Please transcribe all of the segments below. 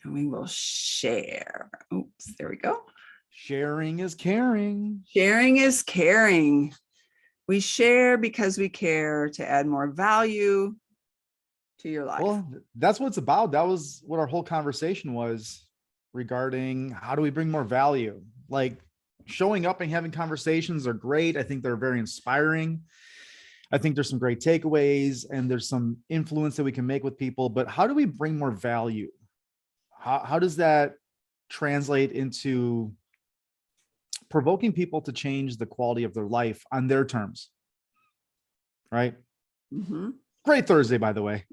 and we will share. Oops, there we go. Sharing is caring. Sharing is caring. We share because we care to add more value to your life. Well, that's what it's about. That was what our whole conversation was regarding how do we bring more value? Like showing up and having conversations are great. I think they're very inspiring. I think there's some great takeaways and there's some influence that we can make with people, but how do we bring more value? How does that translate into provoking people to change the quality of their life on their terms? Right? Mm-hmm. Great Thursday, by the way.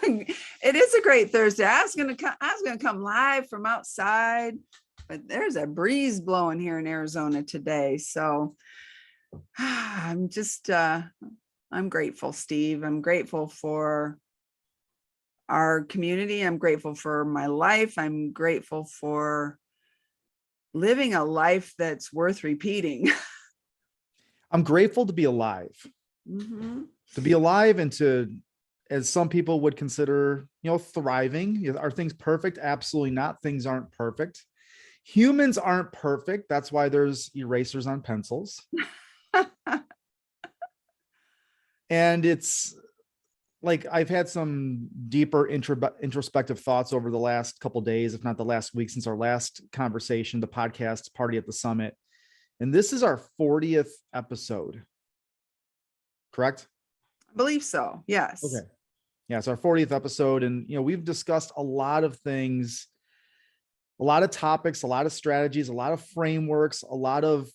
It is a great Thursday. I was gonna come live from outside, but there's a breeze blowing here in Arizona today. So I'm just I'm grateful, Steve. I'm grateful for our community. I'm grateful for my life. I'm grateful for living a life that's worth repeating. I'm grateful to be alive. Mm-hmm. To be alive and to, as some people would consider, thriving. Are things perfect? Absolutely not. Things aren't perfect. Humans aren't perfect. That's why there's erasers on pencils. And it's like, I've had some deeper introspective thoughts over the last couple of days, if not the last week, since our last conversation, the podcast Party at the Summit. And this is our 40th episode. Correct? I believe so. Yes. Okay. Yeah, it's our 40th episode. And, we've discussed a lot of things, a lot of topics, a lot of strategies, a lot of frameworks, a lot of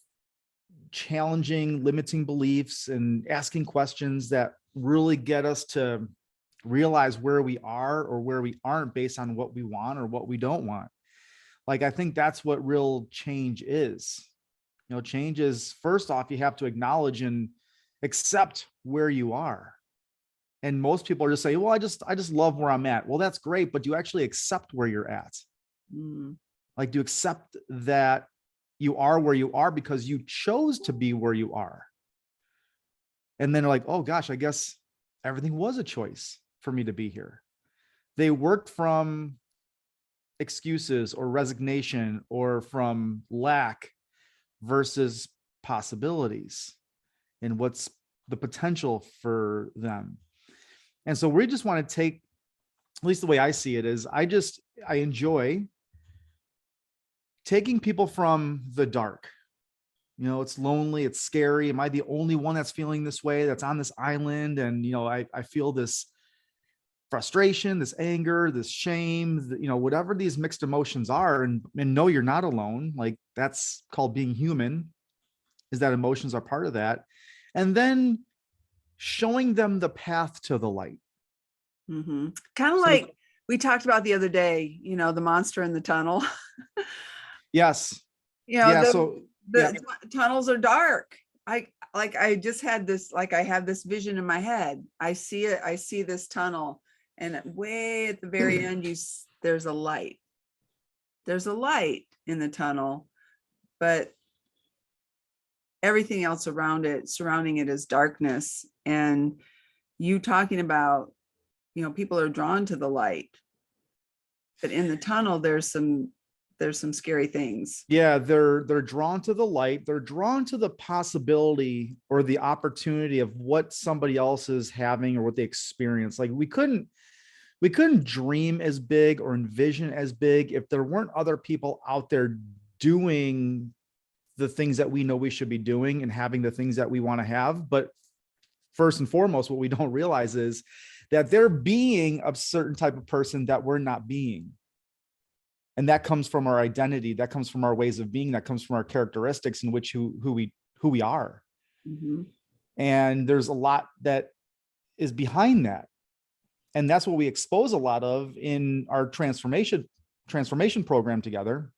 challenging, limiting beliefs and asking questions that really get us to realize where we are or where we aren't based on what we want or what we don't want. Like, I think that's what real change is. Change is, first off, you have to acknowledge and accept where you are. And most people are just saying, well, I just love where I'm at. Well, that's great. But do you actually accept where you're at? Like, do you accept that you are where you are because you chose to be where you are? And then they're like, oh gosh, I guess everything was a choice for me to be here. They worked from excuses or resignation or from lack versus possibilities and what's the potential for them. And so we just want to take, at least the way I see it is, I enjoy taking people from the dark. It's lonely, it's scary. Am I the only one that's feeling this way, that's on this island? And, I feel this frustration, this anger, this shame, whatever these mixed emotions are. And no, you're not alone. Like, that's called being human, is that emotions are part of that. And then showing them the path to the light. Mm-hmm. Kind of like we talked about the other day, the monster in the tunnel. Yes. The tunnels are dark. I just had this, I have this vision in my head. I see it. I see this tunnel, and way at the very end, there's a light. There's a light in the tunnel, but everything else surrounding it is darkness. And you talking about, people are drawn to the light, but in the tunnel, there's some scary things. Yeah, they're drawn to the light. They're drawn to the possibility or the opportunity of what somebody else is having or what they experience. Like, we couldn't dream as big or envision as big if there weren't other people out there doing the things that we know we should be doing and having the things that we want to have. But first and foremost, what we don't realize is that they're being a certain type of person that we're not being. And that comes from our identity. That comes from our ways of being. That comes from our characteristics in which who we are. Mm-hmm. And there's a lot that is behind that. And that's what we expose a lot of in our transformation program together.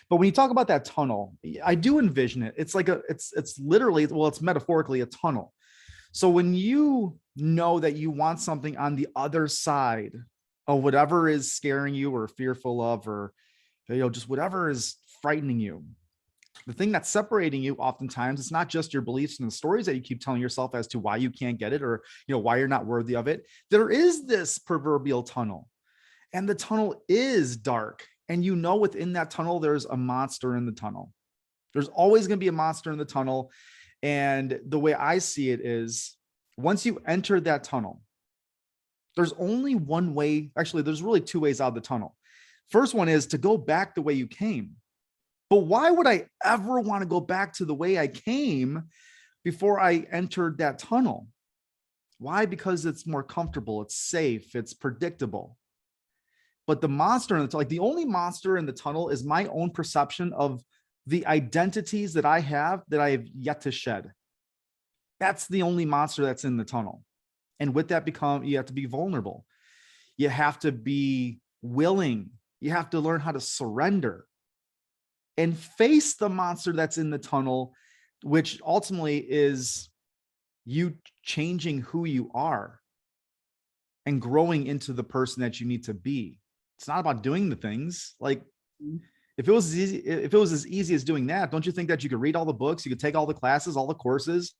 But when you talk about that tunnel, I do envision it. It's like it's literally, well, it's metaphorically a tunnel. So when you know that you want something on the other side of whatever is scaring you or fearful of, or, just whatever is frightening you, the thing that's separating you, oftentimes, it's not just your beliefs and the stories that you keep telling yourself as to why you can't get it or, why you're not worthy of it. There is this proverbial tunnel. and the tunnel is dark. And you know, within that tunnel, there's a monster in the tunnel. There's always going to be a monster in the tunnel. And the way I see it is, once you enter that tunnel, there's only one way. Actually, there's really two ways out of the tunnel. First one is to go back the way you came. But why would I ever want to go back to the way I came before I entered that tunnel? Why? Because it's more comfortable, it's safe, it's predictable. But the monster in the tunnel, like the only monster in the tunnel is my own perception of the identities that I have yet to shed. That's the only monster that's in the tunnel. And with that you have to be vulnerable. You have to be willing. You have to learn how to surrender and face the monster that's in the tunnel, which ultimately is you changing who you are and growing into the person that you need to be. It's not about doing the things. Like, if it was as easy as doing that, don't you think that you could read all the books, you could take all the classes, all the courses,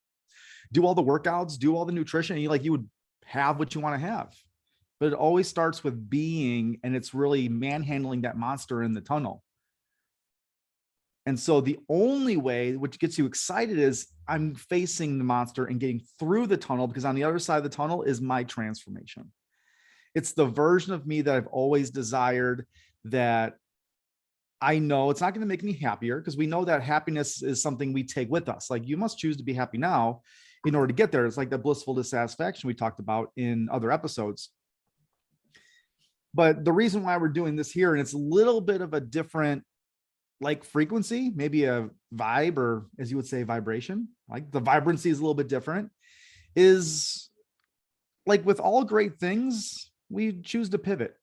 do all the workouts, do all the nutrition, and you would have what you want to have? But it always starts with being, and it's really manhandling that monster in the tunnel. And so the only way, which gets you excited, is I'm facing the monster and getting through the tunnel, because on the other side of the tunnel is my transformation. It's the version of me that I've always desired, that I know it's not going to make me happier, because we know that happiness is something we take with us. Like, you must choose to be happy now in order to get there. It's like the blissful dissatisfaction we talked about in other episodes. But the reason why we're doing this here, and it's a little bit of a different like frequency, maybe a vibe, or as you would say, vibration, like the vibrancy is a little bit different, is like with all great things, we choose to pivot.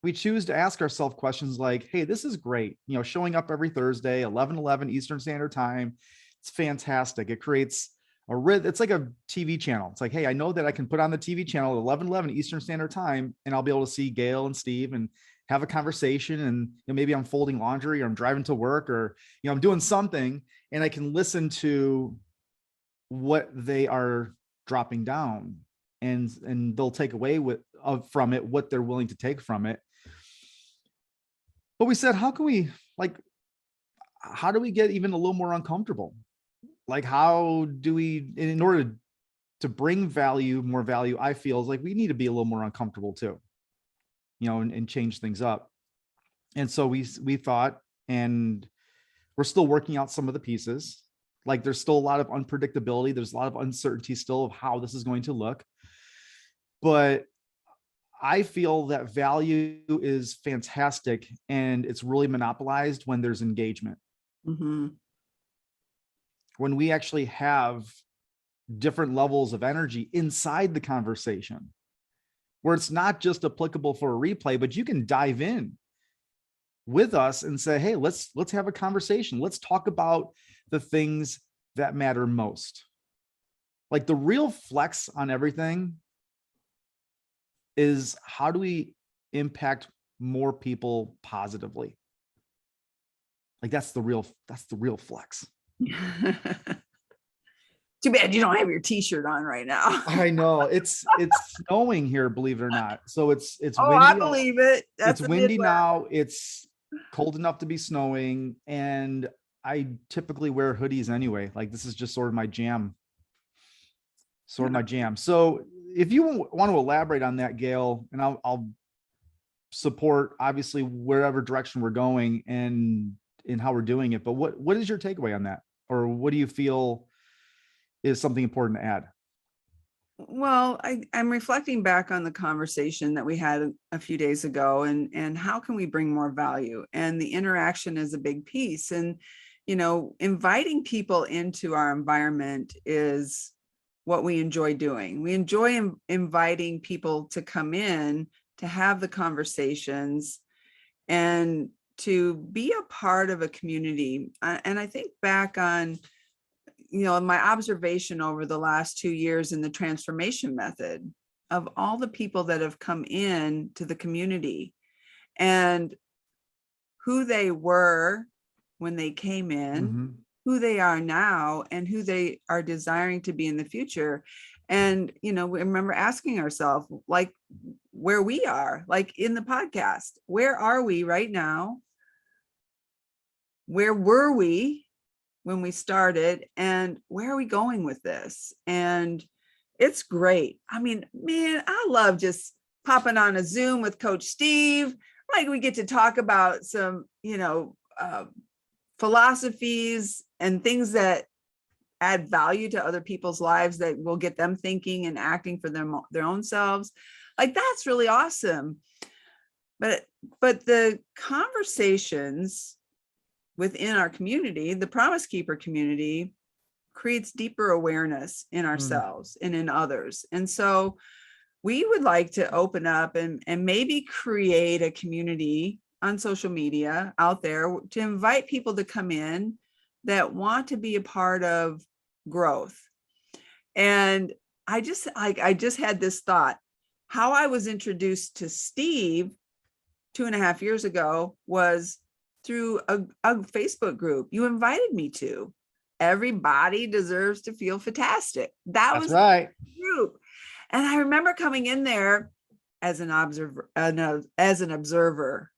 We choose to ask ourselves questions like, hey, this is great. Showing up every Thursday, 11:11 Eastern Standard Time. It's fantastic. It creates a rhythm. It's like a TV channel. It's like, hey, I know that I can put on the TV channel at 11:11 Eastern Standard Time, and I'll be able to see Gayle and Steve and have a conversation. And maybe I'm folding laundry, or I'm driving to work, or I'm doing something, and I can listen to what they are dropping down, and they'll take away from it what they're willing to take from it. But we said, how do we get even a little more uncomfortable? Like, how do we, in order to bring more value, I feel is like we need to be a little more uncomfortable too, and change things up. And so we thought, and we're still working out some of the pieces. Like, there's still a lot of unpredictability. There's a lot of uncertainty still of how this is going to look. But I feel that value is fantastic, and it's really monopolized when there's engagement. Mm-hmm. When we actually have different levels of energy inside the conversation, where it's not just applicable for a replay, but you can dive in with us and say, hey, let's have a conversation. Let's talk about the things that matter most. Like, the real flex on everything is, how do we impact more people positively? Like, that's the real flex. Too bad you don't have your t-shirt on right now. I know it's snowing here, believe it or not. So it's windy. I believe it. It's windy now. It's cold enough to be snowing, and I typically wear hoodies anyway. Like, this is just sort of my jam. So if you want to elaborate on that, Gayle, and I'll support obviously wherever direction we're going and in how we're doing it. But what is your takeaway on that? Or what do you feel is something important to add? Well, I'm reflecting back on the conversation that we had a few days ago, and how can we bring more value? And the interaction is a big piece. And, inviting people into our environment is what we enjoy doing. We enjoy inviting people to come in, to have the conversations, and to be a part of a community. And I think back on, my observation over the last 2 years in the transformation method, of all the people that have come in to the community and who they were when they came in, Mm-hmm. who they are now, and who they are desiring to be in the future. And, we remember asking ourselves, like, where we are, like in the podcast. Where are we right now? Where were we when we started? And where are we going with this? And it's great. I mean, man, I love just popping on a Zoom with Coach Steve. Like we get to talk about some, philosophies and things that add value to other people's lives that will get them thinking and acting for them, their own selves. Like that's really awesome. But the conversations within our community, the Promise Keeper community, creates deeper awareness in ourselves and in others. And so we would like to open up and maybe create a community on social media out there to invite people to come in that want to be a part of growth. And I just had this thought. How I was introduced to Steve 2.5 years ago was through a Facebook group you invited me to. Everybody deserves to feel fantastic. That's was right. The group. And I remember coming in there as an observer,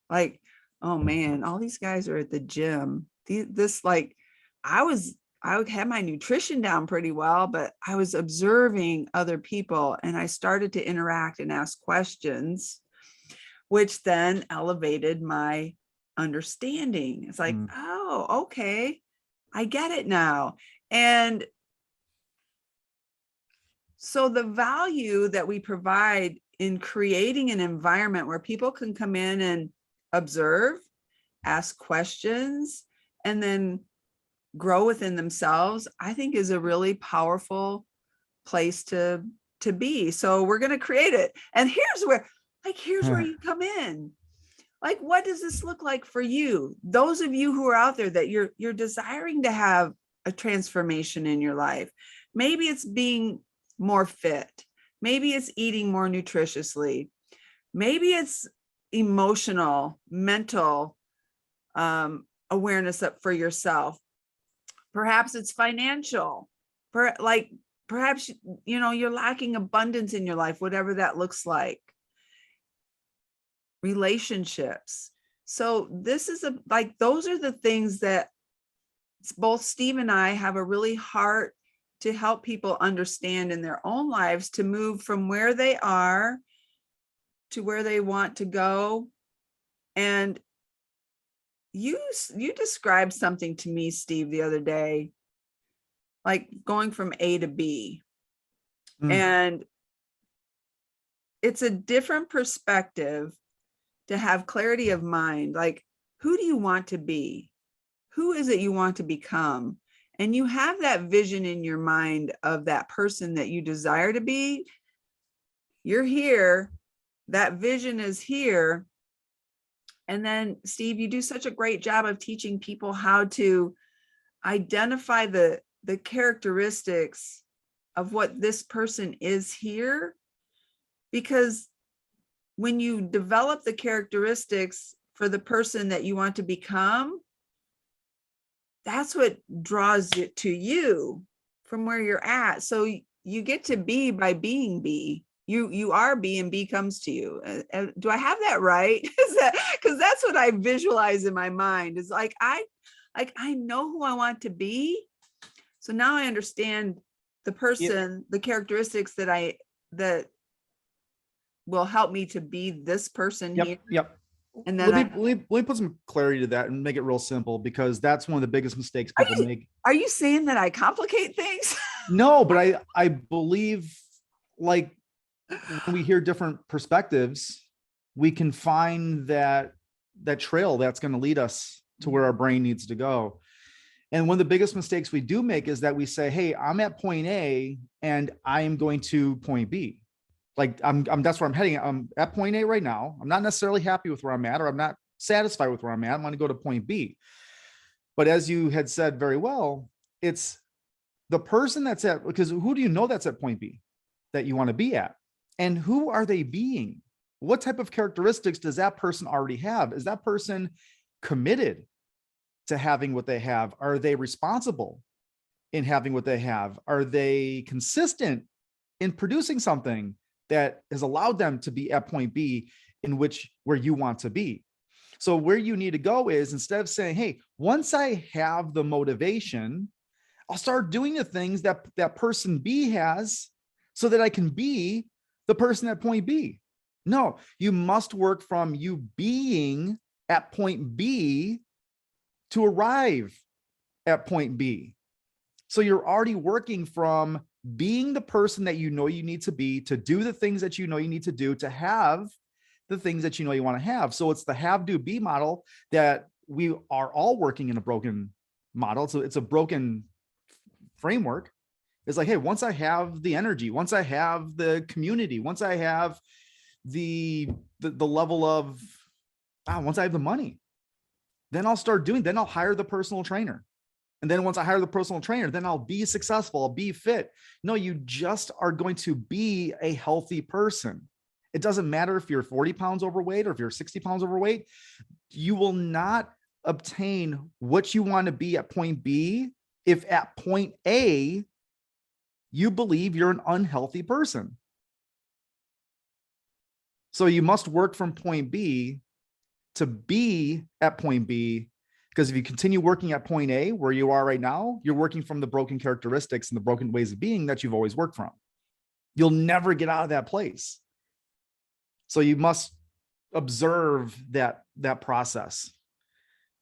like, oh man, all these guys are at the gym. I had my nutrition down pretty well, but I was observing other people and I started to interact and ask questions, which then elevated my understanding. It's like, oh, okay, I get it now. And so the value that we provide in creating an environment where people can come in and observe, ask questions, and then grow within themselves, I think is a really powerful place to be. So we're going to create it. And here's where you come in. Like, what does this look like for you? Those of you who are out there that you're desiring to have a transformation in your life. Maybe it's being more fit. Maybe it's eating more nutritiously. Maybe it's emotional, mental awareness up for yourself. Perhaps it's financial. Perhaps you're lacking abundance in your life, whatever that looks like. Relationships. So this is those are the things that both Steve and I have a really heart to help people understand in their own lives to move from where they are to where they want to go. And you described something to me, Steve, the other day, like going from A to B. And it's a different perspective to have clarity of mind. Like, who do you want to be? Who is it you want to become? And you have that vision in your mind of that person that you desire to be. You're here. That vision is here. And then, Steve, you do such a great job of teaching people how to identify the characteristics of what this person is here. Because when you develop the characteristics for the person that you want to become, that's what draws it to you from where you're at. So you get to be by being B. You are B and B comes to you. Do I have that right? Because that's what I visualize in my mind is I know who I want to be. So now I understand the person, the characteristics that will help me to be this person here. Yep. And then let me put some clarity to that and make it real simple, because that's one of the biggest mistakes people make. Are you saying that I complicate things? No, but I believe, like, when we hear different perspectives, we can find that trail that's going to lead us to where our brain needs to go. And one of the biggest mistakes we do make is that we say, hey, I'm at point A and I am going to point B. Like that's where I'm heading. I'm at point A right now. I'm not necessarily happy with where I'm at, or I'm not satisfied with where I'm at. I'm going to go to point B. But as you had said very well, it's the person that's at, because who do you know that's at point B that you want to be at? And who are they being? What type of characteristics does that person already have? Is that person committed to having what they have? Are they responsible in having what they have? Are they consistent in producing something that has allowed them to be at point B where you want to be. So where you need to go is, instead of saying, hey, once I have the motivation, I'll start doing the things that that person B has so that I can be the person at point B. No, you must work from you being at point B to arrive at point B. So you're already working from being the person that you know you need to be, to do the things that you know you need to do, to have the things that you know you want to have. So it's the have, do, be model that we are all working in a broken model. So it's a broken framework. It's like, hey, once I have the energy, once I have the community, once I have the level of, once I have the money, then I'll hire the personal trainer. And then once I hire the personal trainer, then I'll be successful, I'll be fit. No, you just are going to be a healthy person. It doesn't matter if you're 40 pounds overweight or if you're 60 pounds overweight, you will not obtain what you want to be at point B if at point A, you believe you're an unhealthy person. So you must work from point B to be at point B, because if you continue working at point A, where you are right now, you're working from the broken characteristics and the broken ways of being that you've always worked from. You'll never get out of that place. So you must observe that process.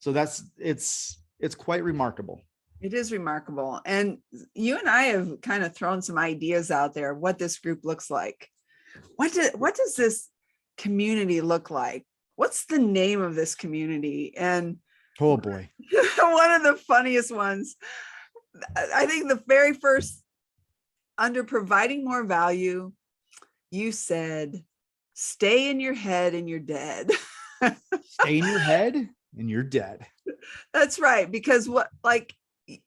So it's quite remarkable. It is remarkable. And you and I have kind of thrown some ideas out there of what this group looks like. What does this community look like? What's the name of this community? And oh boy, one of the funniest ones, I think the very first, under providing more value, you said, stay in your head and you're dead. Stay in your head and you're dead. That's right. Because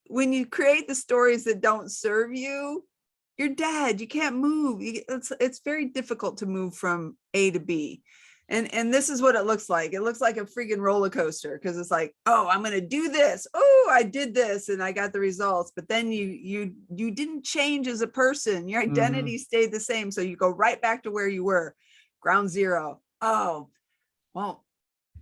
when you create the stories that don't serve you, you're dead. You can't move. It's very difficult to move from A to B. And this is what it looks like. It looks like a freaking roller coaster, because it's like, oh, I'm going to do this. Oh, I did this and I got the results. But then you didn't change as a person. Your identity stayed the same. So you go right back to where you were, ground zero. Oh, well,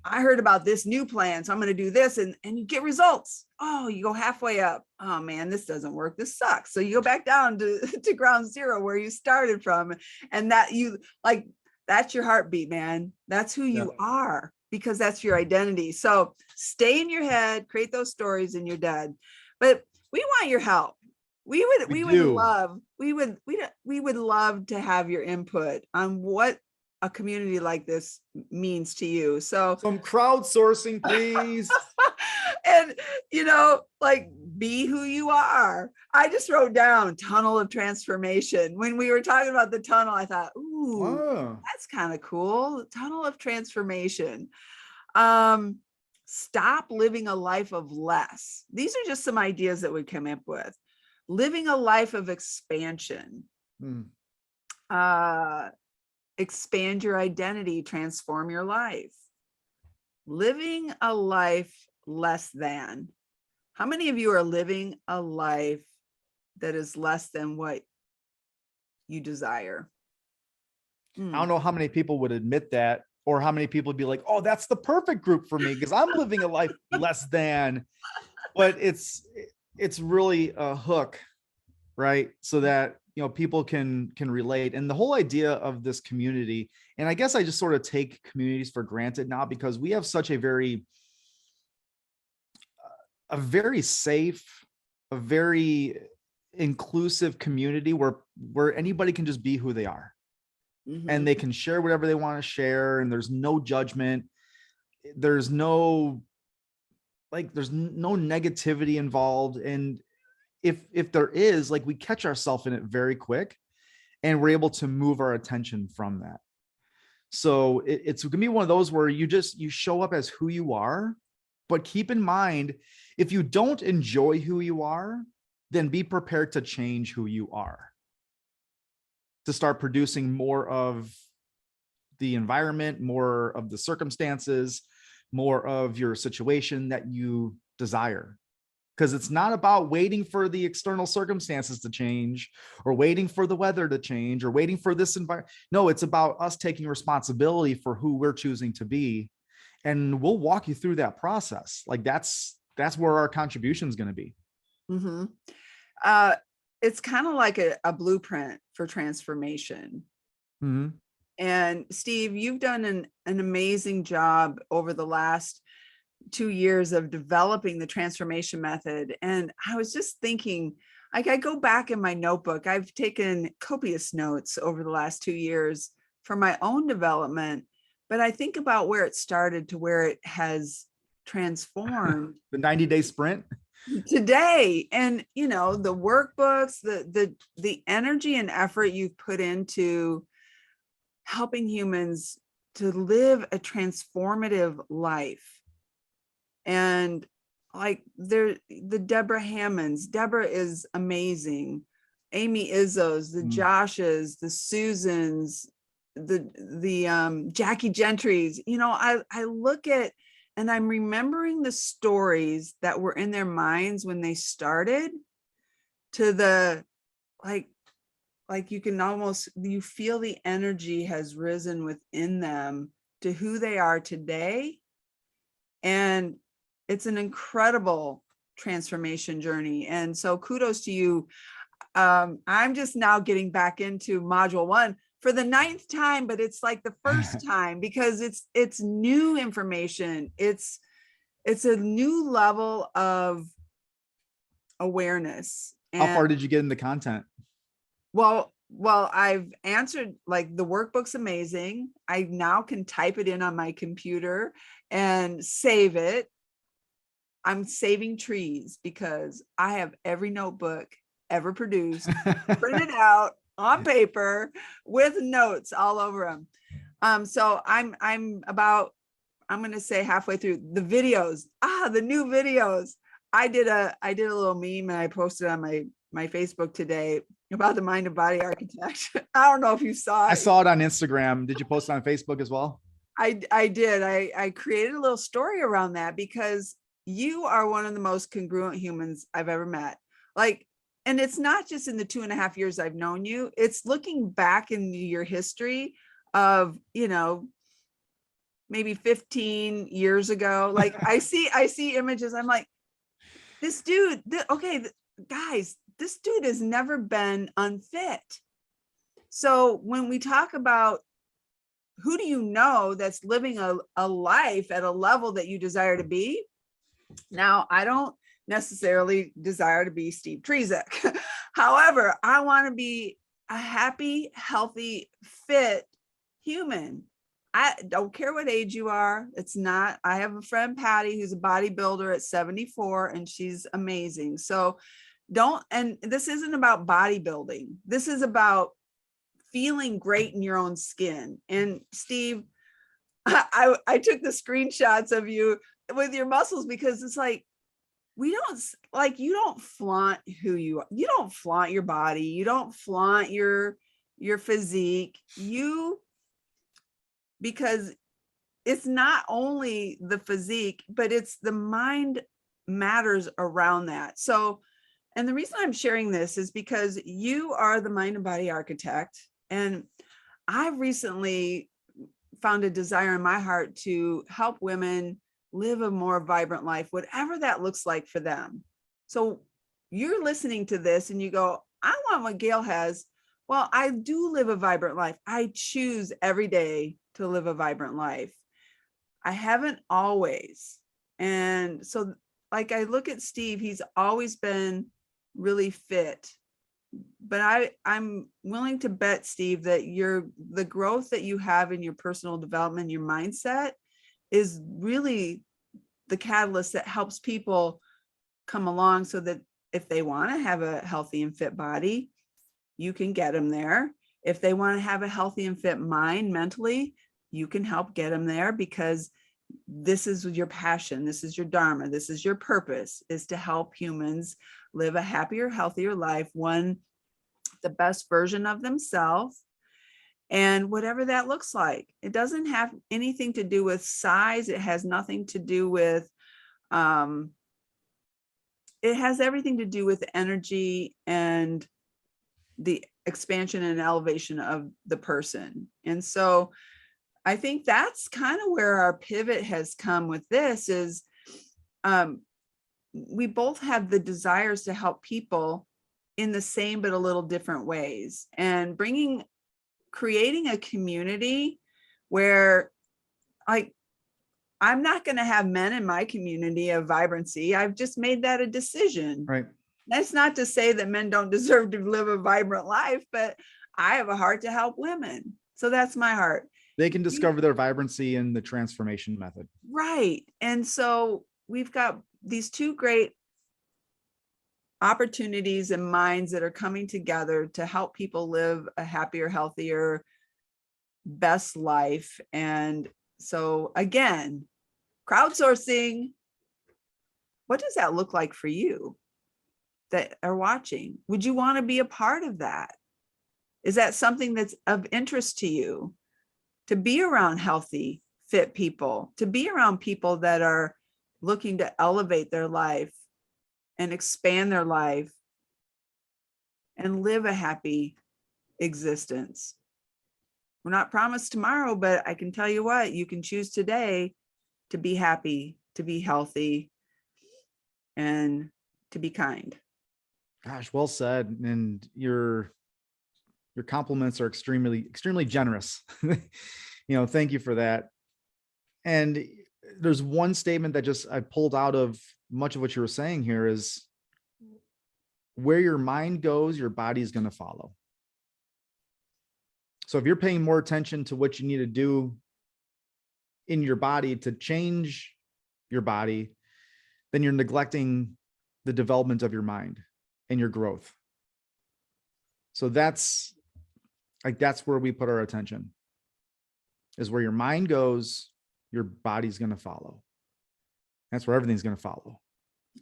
I heard about this new plan, so I'm going to do this, and you get results. Oh, you go halfway up. Oh man, this doesn't work. This sucks. So you go back down to ground zero where you started from, and that's your heartbeat, man. That's who you are, because that's your identity. So stay in your head, create those stories, and you're dead. But we want your help. We would love to have your input on what a community like this means to you. So some crowdsourcing, please. And be who you are. I just wrote down tunnel of transformation. When we were talking about the tunnel, I thought, ooh, that's kind of cool. Tunnel of transformation. Stop living a life of less. These are just some ideas that we came up with. Living a life of expansion. Expand your identity, transform your life. Living a life less than. How many of you are living a life that is less than what you desire? I don't know how many people would admit that, or how many people would be like, oh, that's the perfect group for me because I'm living a life less than. But it's really a hook, right? So that people can relate. And the whole idea of this community, and I guess I just sort of take communities for granted now, because we have such a very safe, a very inclusive community where anybody can just be who they are. And they can share whatever they want to share, and there's no judgment. There's no negativity involved. And if there is, we catch ourselves in it very quick, and we're able to move our attention from that. So it's gonna be one of those where you show up as who you are, but keep in mind, if you don't enjoy who you are, then be prepared to change who you are, to start producing more of the environment, more of the circumstances, more of your situation that you desire. because it's not about waiting for the external circumstances to change or waiting for the weather to change or waiting for this environment. No, it's about us taking responsibility for who we're choosing to be. And we'll walk you through that process. Like that's where our contribution is going to be. Mm-hmm. Uh, it's kind of like a blueprint for transformation. Mm-hmm. And Steve, you've done an amazing job over the last 2 years of developing the transformation method. And I was just thinking, like, I go back in my notebook, I've taken copious notes over the last 2 years for my own development, but I think about where it started to where it has transformed The 90-day sprint. today. And, you know, the workbooks, the energy and effort you've put into helping humans to live a transformative life. And like the Deborah Hammonds, Deborah is amazing. Amy Izzos, the Joshes, the Susans, the Jackie Gentrys, you know, I look at, and I'm remembering the stories that were in their minds when they started to the, like you can almost, you feel the energy has risen within them to who they are today. And it's an incredible transformation journey. And so kudos to you. I'm just now getting back into module 1 for the 9th time, but it's like the first time because it's new information. It's a new level of awareness. How far And did you get in the content? well, I've answered, like, the workbook's amazing. I now can type it in on my computer and save it. I'm saving trees because I have every notebook ever produced, printed out on paper with notes all over them. So I'm going to say halfway through the videos. The new videos. I did a little meme and I posted on my Facebook today about the mind and body architect. I don't know if you saw it. I saw it on Instagram. Did you post it on Facebook as well? I did. I created a little story around that because you are one of the most congruent humans I've ever met. Like, and it's not just in the 2.5 years I've known you, it's looking back into your history of, you know, maybe 15 years ago. Like I see images. I'm like, this dude, guys, this dude has never been unfit. So when we talk about who do you know that's living a life at a level that you desire to be? Now, I don't necessarily desire to be Steve Trezek. However, I want to be a happy, healthy, fit human. I don't care what age you are. It's not, I have a friend, Patty, who's a bodybuilder at 74, and she's amazing. So and this isn't about bodybuilding. This is about feeling great in your own skin. And Steve, I took the screenshots of you with your muscles because it's like, you don't flaunt who you are. You don't flaunt your body. You don't flaunt your physique. Because it's not only the physique, but it's the mind matters around that. So, and the reason I'm sharing this is because you are the mind and body architect. And I've recently found a desire in my heart to help women live a more vibrant life, whatever that looks like for them. So you're listening to this and you go, I want what Gayle has. Well, I do live a vibrant life. I choose every day to live a vibrant life. I haven't always. And so, like, I look at Steve, he's always been really fit. But I'm willing to bet, Steve, that the growth that you have in your personal development, your mindset, is really the catalyst that helps people come along so that if they want to have a healthy and fit body, you can get them there. If they want to have a healthy and fit mind mentally, you can help get them there, because this is your passion. This is your dharma. This is your purpose, is to help humans live a happier, healthier life, one, the best version of themselves. And whatever that looks like, it doesn't have anything to do with size. It has nothing to do with it has everything to do with energy and the expansion and elevation of the person. And so I think that's kind of where our pivot has come with this is we both have the desires to help people in the same but a little different ways, and creating a community where, like, I'm not going to have men in my community of vibrancy. I've just made that a decision. Right. That's not to say that men don't deserve to live a vibrant life, but I have a heart to help women. So that's my heart. They can discover their vibrancy in the transformation method. Right. And so we've got these two great opportunities and minds that are coming together to help people live a happier, healthier, best life. And so again, crowdsourcing, what does that look like for you that are watching? Would you want to be a part of that? Is that something that's of interest to you, to be around healthy, fit people, to be around people that are looking to elevate their life and expand their life and live a happy existence? We're not promised tomorrow, but I can tell you what, you can choose today to be happy, to be healthy, and to be kind. Gosh, well said. And your compliments are extremely generous. Thank you for that. And there's one statement that I pulled out of much of what you were saying here is, where your mind goes, your body is going to follow. So if you're paying more attention to what you need to do in your body to change your body, then you're neglecting the development of your mind and your growth. So that's where we put our attention, is where your mind goes, your body's going to follow. That's where everything's going to follow.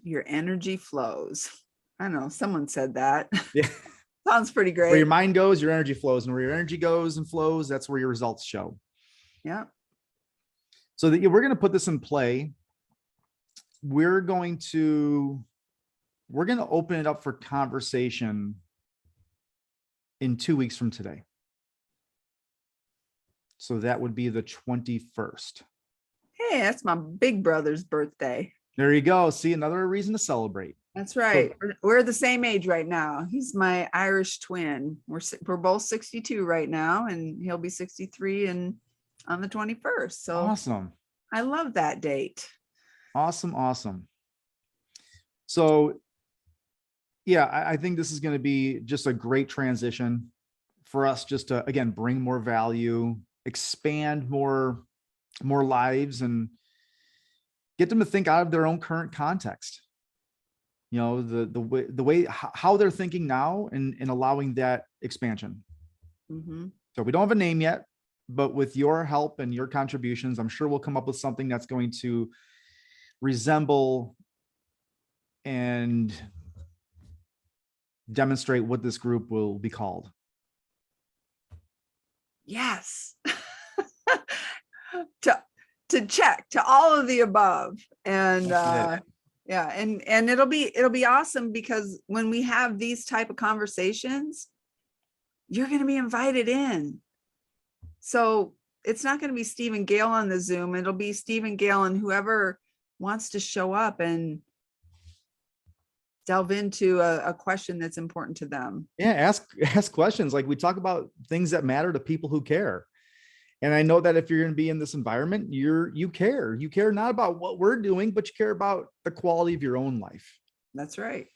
Your energy flows. I know someone said that. Yeah. Sounds pretty great. Where your mind goes, your energy flows, and where your energy goes and flows, that's where your results show. Yeah. So we're going to put this in play. We're going to open it up for conversation in 2 weeks from today. So that would be the 21st. Hey, that's my big brother's birthday. There you go. See, another reason to celebrate. That's right. We're the same age right now. He's my Irish twin. We're both 62 right now, and he'll be 63 on the 21st. So awesome. I love that date. Awesome. So yeah, I think this is going to be just a great transition for us, just to, again, bring more value, expand more lives, and get them to think out of their own current context. The way how they're thinking now, and allowing that expansion. Mm-hmm. So we don't have a name yet, but with your help and your contributions, I'm sure we'll come up with something that's going to resemble and demonstrate what this group will be called. Yes. to check to all of the above. And yeah, and it'll be awesome, because when we have these type of conversations, you're going to be invited in. So it's not going to be Steve and Gayle on the Zoom. It'll be Steve and Gayle and whoever wants to show up and delve into a question that's important to them. Yeah, ask questions. Like, we talk about things that matter to people who care. And I know that if you're going to be in this environment, you care not about what we're doing, but you care about the quality of your own life. That's right.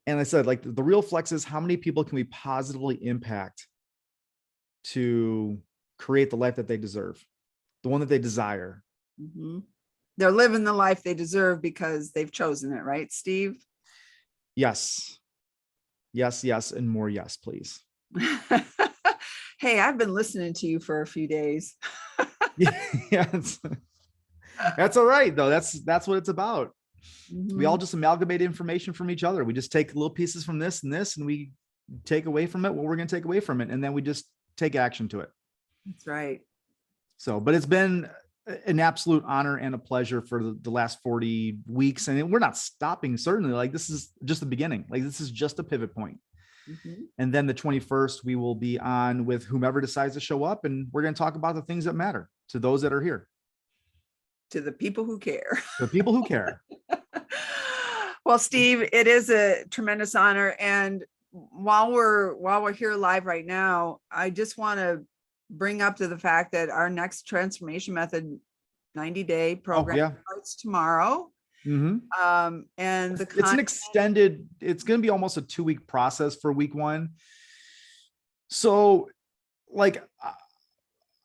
And I said, like, the real flex is how many people can we positively impact to create the life that they deserve, the one that they desire. Mm-hmm. They're living the life they deserve because they've chosen it, right, Steve? Yes. And more yes, please. Hey, I've been listening to you for a few days. Yeah, that's all right, though. That's what it's about. Mm-hmm. We all just amalgamate information from each other. We just take little pieces from this and this, and we take away from it what we're going to take away from it, and then we just take action to it. That's right. So, but it's been an absolute honor and a pleasure for the last 40 weeks. And we're not stopping, certainly. Like, this is just the beginning. Like, this is just a pivot point. Mhm. And then the 21st, we will be on with whomever decides to show up. And we're going to talk about the things that matter to those that are here, To the people who care. the people who care. Well, Steve, it is a tremendous honor. And while we're here live right now, I just want to bring up to the fact that our next transformation method 90-day program Yeah. starts tomorrow. Mhm. And the It's an content, extended, it's going to be almost a 2-week process for week 1. So, like,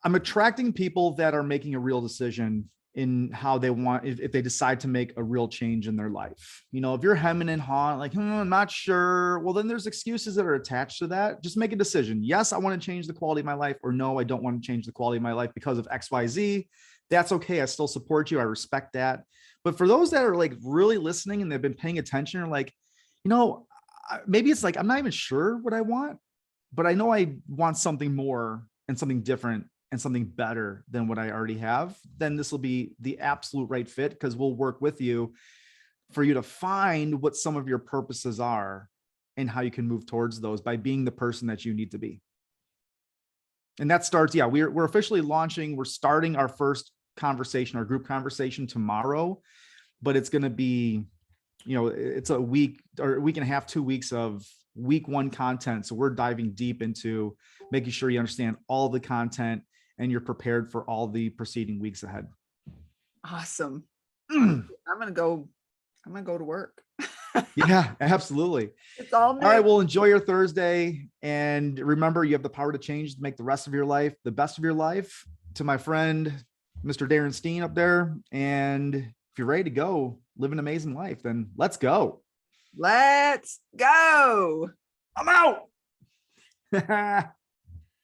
I'm attracting people that are making a real decision in how they want, if they decide to make a real change in their life. You know, if you're hemming and hawing, like, I'm not sure, well, then there's excuses that are attached to that. Just make a decision. Yes, I want to change the quality of my life, or no, I don't want to change the quality of my life because of XYZ. That's okay. I still support you. I respect that. But for those that are like really listening and they've been paying attention, are like, you know, maybe it's like, I'm not even sure what I want, but I know I want something more and something different and something better than what I already have. Then this will be the absolute right fit, because we'll work with you for you to find what some of your purposes are and how you can move towards those by being the person that you need to be. And that starts, yeah, we're officially launching. We're starting our first conversation, our group conversation tomorrow, but it's going to be, you know, it's a week or a week and a half, 2 weeks of week 1 content. So we're diving deep into making sure you understand all the content and you're prepared for all the preceding weeks ahead. awesome. I'm gonna go to work. Yeah, absolutely. It's all new. All right. Well, enjoy your Thursday. And remember, you have the power to change to make the rest of your life the best of your life. To my friend, Mr. Darren Steen up there. And if you're ready to go live an amazing life, then let's go. Let's go. I'm out.